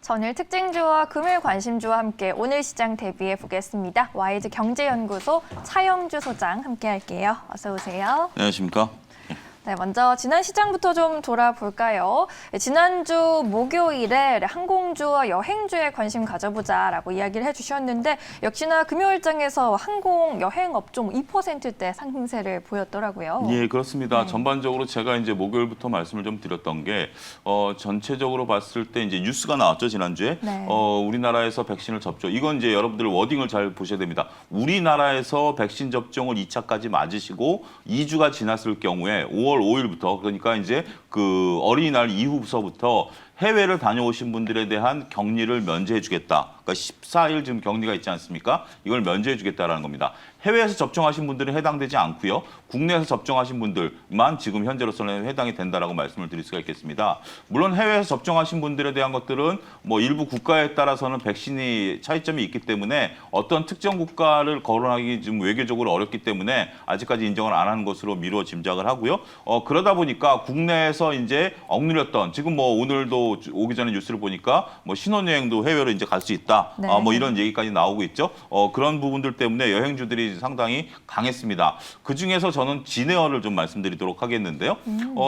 전일 특징주와 금일 관심주와 함께 오늘 시장 대비해 보겠습니다. 와이즈 경제연구소 차영주 소장 함께 할게요. 어서 오세요. 안녕하십니까? 네, 먼저 지난 시장부터 좀 돌아볼까요? 지난주 목요일에 항공주와 여행주에 관심 가져보자라고 이야기를 해주셨는데 역시나 금요일장에서 항공, 여행 업종 2%대 상승세를 보였더라고요. 예, 그렇습니다. 네. 전반적으로 제가 이제 목요일부터 말씀을 좀 드렸던 게 전체적으로 봤을 때 이제 뉴스가 나왔죠, 지난주에. 네. 우리나라에서 백신을 접종. 이건 이제 여러분들 워딩을 잘 보셔야 됩니다. 우리나라에서 백신 접종을 2차까지 맞으시고 2주가 지났을 경우에 5월 5일부터 그러니까 이제 그 어린이날 이후서부터 해외를 다녀오신 분들에 대한 격리를 면제해주겠다. 그러니까 14일 지금 격리가 있지 않습니까? 이걸 면제해주겠다라는 겁니다. 해외에서 접종하신 분들은 해당되지 않고요. 국내에서 접종하신 분들만 지금 현재로서는 해당이 된다라고 말씀을 드릴 수가 있겠습니다. 물론 해외에서 접종하신 분들에 대한 것들은 뭐 일부 국가에 따라서는 백신이 차이점이 있기 때문에 어떤 특정 국가를 거론하기 좀 외교적으로 어렵기 때문에 아직까지 인정을 안 하는 것으로 미루어 짐작을 하고요. 그러다 보니까 국내에서 이제 억누렸던 지금 뭐 오늘도 오기 전에 뉴스를 보니까 뭐 신혼여행도 해외로 이제 갈 수 있다. 네. 뭐 이런 얘기까지 나오고 있죠. 그런 부분들 때문에 여행주들이 상당히 강했습니다. 그 중에서 저는 진에어를 좀 말씀드리도록 하겠는데요.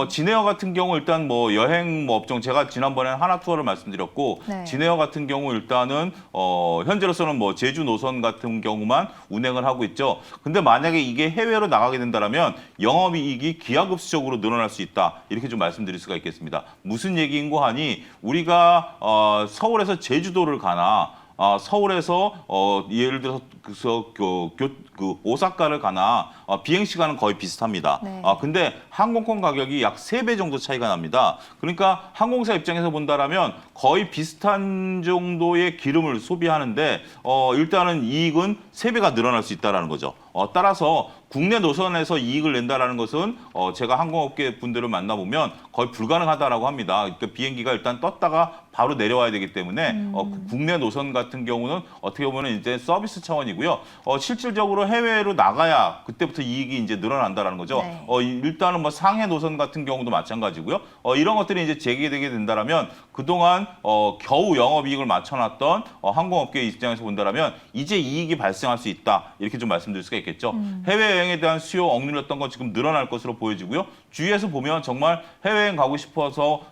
진에어 같은 경우 일단 뭐 여행 뭐 업종 제가 지난번에 하나투어를 말씀드렸고 네. 진에어 같은 경우 일단은 현재로서는 뭐 제주 노선 같은 경우만 운행을 하고 있죠. 근데 만약에 이게 해외로 나가게 된다면 영업이익이 기하급수적으로 늘어날 수 있다. 이렇게 좀 말씀드릴 수가 있겠습니다. 무슨 얘기인고 하니 우리가 서울에서 제주도를 가나 서울에서 예를 들어서 그 오사카를 가나 비행 시간은 거의 비슷합니다. 네. 근데 항공권 가격이 약 3배 정도 차이가 납니다. 그러니까 항공사 입장에서 본다라면 거의 비슷한 정도의 기름을 소비하는데 일단은 이익은 3배가 늘어날 수 있다라는 거죠. 따라서 국내 노선에서 이익을 낸다라는 것은 제가 항공업계 분들을 만나보면 거의 불가능하다라고 합니다. 그러니까 비행기가 일단 떴다가 바로 내려와야 되기 때문에 국내 노선 같은 경우는 어떻게 보면 이제 서비스 차원이고요. 실질적으로 해외로 나가야 그때부터 이익이 이제 늘어난다라는 거죠. 네. 일단은 뭐 상해 노선 같은 경우도 마찬가지고요. 이런 것들이 이제 재개되게 된다라면 그동안 겨우 영업이익을 맞춰놨던 항공업계 입장에서 본다라면 이제 이익이 발생할 수 있다. 이렇게 좀 말씀드릴 수가 있겠죠. 해외여행에 대한 수요 억눌렸던 건 지금 늘어날 것으로 보여지고요. 주위에서 보면 정말 해외여행 가고 싶어서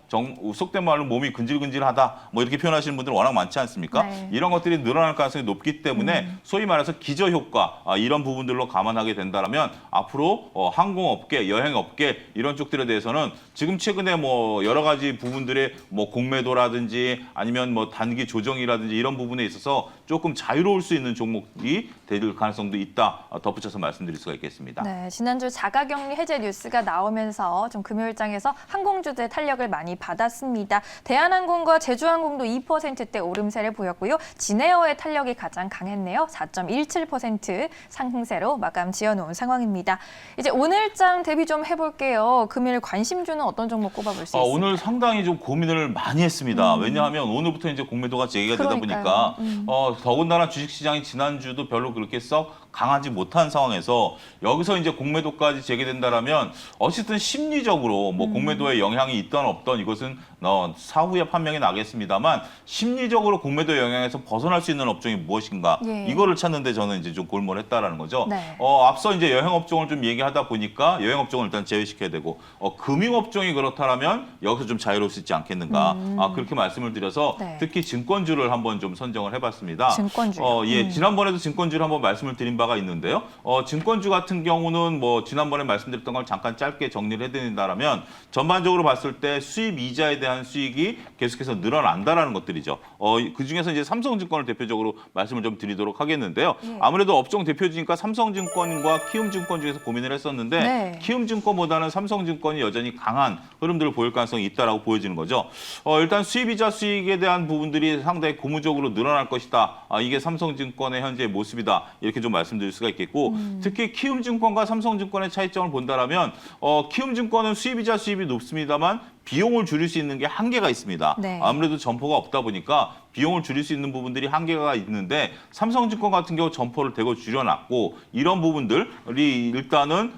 속된 말로 몸이 근질근질하다. 뭐 이렇게 표현하시는 분들은 워낙 많지 않습니까? 네. 이런 것들이 늘어날 가능성이 높기 때문에 소위 말해서 기저효과 이런 부분들로 감안하게 된다면 앞으로 항공업계, 여행업계 이런 쪽들에 대해서는 지금 최근에 뭐 여러 가지 부분들의 뭐 공매도라든지 아니면 뭐 단기 조정이라든지 이런 부분에 있어서 조금 자유로울 수 있는 종목이 될 가능성도 있다. 덧붙여서 말씀드릴 수가 있겠습니다. 네, 지난주 자가격리 해제 뉴스가 나오면서 좀 금요일장에서 항공주들의 탄력을 많이 받았습니다. 대한항공과 제주항공도 2%대 오름세를 보였고요. 진에어의 탄력이 가장 강했네요. 4.17% 상승세로 마감 지어놓은 상황입니다. 이제 오늘장 대비 좀 해볼게요. 금일 관심주는 어떤 종목 꼽아볼 수 있을까요? 오늘 상당히 좀 고민을 많이 했습니다. 왜냐하면 오늘부터 이제 공매도가 재개가 되다 그러니까요. 보니까 더군다나 주식시장이 지난주도 별로 그렇게 썩 강하지 못한 상황에서 여기서 이제 공매도까지 재개된다라면 어쨌든 심리적으로 뭐 공매도에 영향이 있던 없던 이것은 사후에 판명이 나겠습니다만 심리적으로 공매도 영향에서 벗어날 수 있는 업종이 무엇인가 예. 이거를 찾는데 저는 이제 좀 골몰했다라는 거죠. 네. 앞서 이제 여행업종을 좀 얘기하다 보니까 여행업종을 일단 제외시켜야 되고 금융업종이 그렇다면 여기서 좀 자유로울 수 있지 않겠는가 그렇게 말씀을 드려서 네. 특히 증권주를 한번 좀 선정을 해봤습니다. 증권주요? 예, 지난번에도 증권주를 한번 말씀을 드린 바가 있는데요. 증권주 같은 경우는 뭐 지난번에 말씀드렸던 걸 잠깐 짧게 정리를 해드린다면 전반적으로 봤을 때 수입 이자에 대한 수익이 계속해서 늘어난다라는 것들이죠. 그 중에서 이제 삼성증권을 대표적으로 말씀을 좀 드리도록 하겠는데요. 아무래도 업종 대표주니까 삼성증권과 키움증권 중에서 고민을 했었는데 네. 키움증권보다는 삼성증권이 여전히 강한 흐름들을 보일 가능성이 있다라고 보여지는 거죠. 일단 수입이자 수익에 대한 부분들이 상당히 고무적으로 늘어날 것이다. 이게 삼성증권의 현재 모습이다. 이렇게 좀 말씀드릴 수가 있겠고 특히 키움증권과 삼성증권의 차이점을 본다라면 키움증권은 수입이자 수입이 높습니다만 비용을 줄일 수 있는 게 한계가 있습니다. 네. 아무래도 점포가 없다 보니까 비용을 줄일 수 있는 부분들이 한계가 있는데 삼성증권 같은 경우 점포를 대거 줄여놨고 이런 부분들이 일단은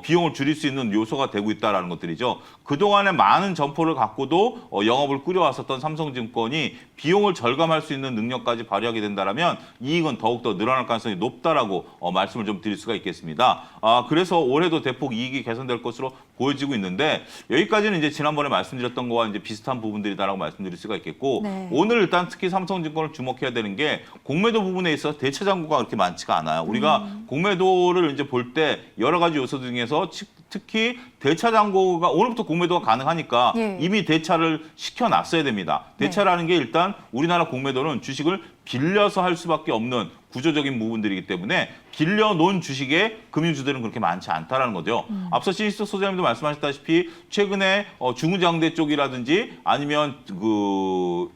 비용을 줄일 수 있는 요소가 되고 있다는 것들이죠. 그동안에 많은 점포를 갖고도 영업을 꾸려왔었던 삼성증권이 비용을 절감할 수 있는 능력까지 발휘하게 된다면 이익은 더욱더 늘어날 가능성이 높다라고 말씀을 좀 드릴 수가 있겠습니다. 그래서 올해도 대폭 이익이 개선될 것으로 보여지고 있는데 여기까지는 이제 지난번에 말씀드렸던 거와 이제 비슷한 부분들이다라고 말씀드릴 수가 있겠고 네. 오늘 일단 특히 삼성증권을 주목해야 되는 게 공매도 부분에 있어서 대차 잔고가 그렇게 많지가 않아요. 우리가 공매도를 이제 볼 때 여러 가지 요소 중에서 특히 대차 잔고가 오늘부터 공매도가 가능하니까 예. 이미 대차를 시켜놨어야 됩니다. 대차라는 게 일단 우리나라 공매도는 주식을 빌려서 할 수밖에 없는 구조적인 부분들이기 때문에 빌려놓은 주식에 금융주들은 그렇게 많지 않다라는 거죠. 앞서 신희석 소장님도 말씀하셨다시피 최근에 중후장대 쪽이라든지 아니면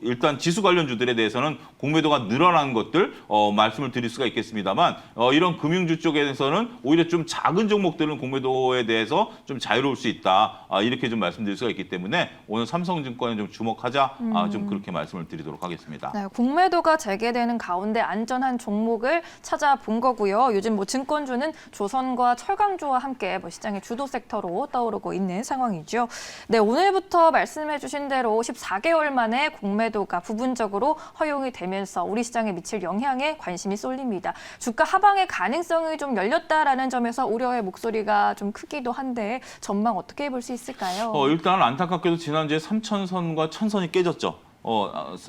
일단 지수 관련주들에 대해서는 공매도가 늘어난 것들 말씀을 드릴 수가 있겠습니다만 이런 금융주 쪽에서는 오히려 좀 작은 종목들은 공매도에 대해서 좀 자유로울 수 있다. 이렇게 좀 말씀드릴 수가 있기 때문에 오늘 삼성증권에 좀 주목하자. 좀 그렇게 말씀을 드리도록 하겠습니다. 네, 공매도가 재개되는 가운데 안전한 종목을 찾아본 거고요. 요즘 뭐 증권주는 조선과 철강주와 함께 뭐 시장의 주도 섹터로 떠오르고 있는 상황이죠. 네, 오늘부터 말씀해주신 대로 14개월 만에 공매도가 부분적으로 허용이 되면서 우리 시장에 미칠 영향에 관심이 쏠립니다. 주가 하방의 가능성이 좀 열렸다라는 점에서 우려의 목소리가 좀 크기도 한데 전망 어떻게 볼 수 있을까요? 일단 안타깝게도 지난주에 3,000선과 1,000선이 깨졌죠.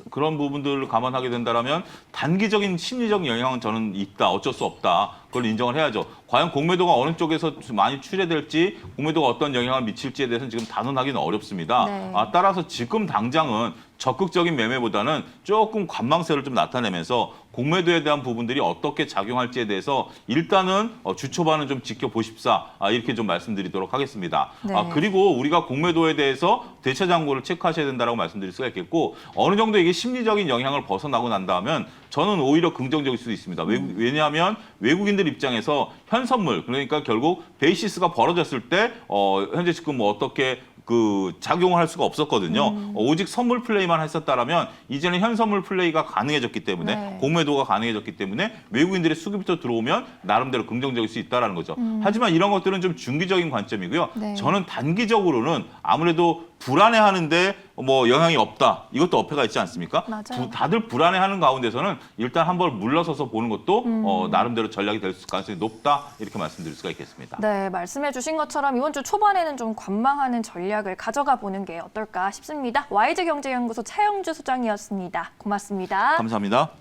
그런 부분들을 감안하게 된다면 단기적인 심리적 영향은 저는 있다. 어쩔 수 없다. 그걸 인정을 해야죠. 과연 공매도가 어느 쪽에서 많이 출회될지 공매도가 어떤 영향을 미칠지에 대해서는 지금 단언하기는 어렵습니다. 네. 따라서 지금 당장은 적극적인 매매보다는 조금 관망세를 좀 나타내면서 공매도에 대한 부분들이 어떻게 작용할지에 대해서 일단은 주초반은 좀 지켜보십사 이렇게 좀 말씀드리도록 하겠습니다. 네. 그리고 우리가 공매도에 대해서 대차 잔고를 체크하셔야 된다고 말씀드릴 수가 있겠고 어느 정도 이게 심리적인 영향을 벗어나고 난다면 저는 오히려 긍정적일 수도 있습니다. 왜냐하면 외국인들 입장에서 현선물 그러니까 결국 베이시스가 벌어졌을 때 현재 지금 뭐 어떻게 작용을 할 수가 없었거든요. 오직 선물 플레이만 했었다라면 이제는 현선물 플레이가 가능해졌기 때문에 네. 공매도가 가능해졌기 때문에 외국인들의 수급부터 들어오면 나름대로 긍정적일 수 있다는 거죠. 하지만 이런 것들은 좀 중기적인 관점이고요. 네. 저는 단기적으로는 아무래도 불안해하는데 뭐 영향이 없다. 이것도 어폐가 있지 않습니까? 맞아요. 다들 불안해하는 가운데서는 일단 한번 물러서서 보는 것도 나름대로 전략이 될 가능성이 높다. 이렇게 말씀드릴 수가 있겠습니다. 네, 말씀해 주신 것처럼 이번 주 초반에는 좀 관망하는 전략을 가져가 보는 게 어떨까 싶습니다. YG경제연구소 차영주 소장이었습니다. 고맙습니다. 감사합니다.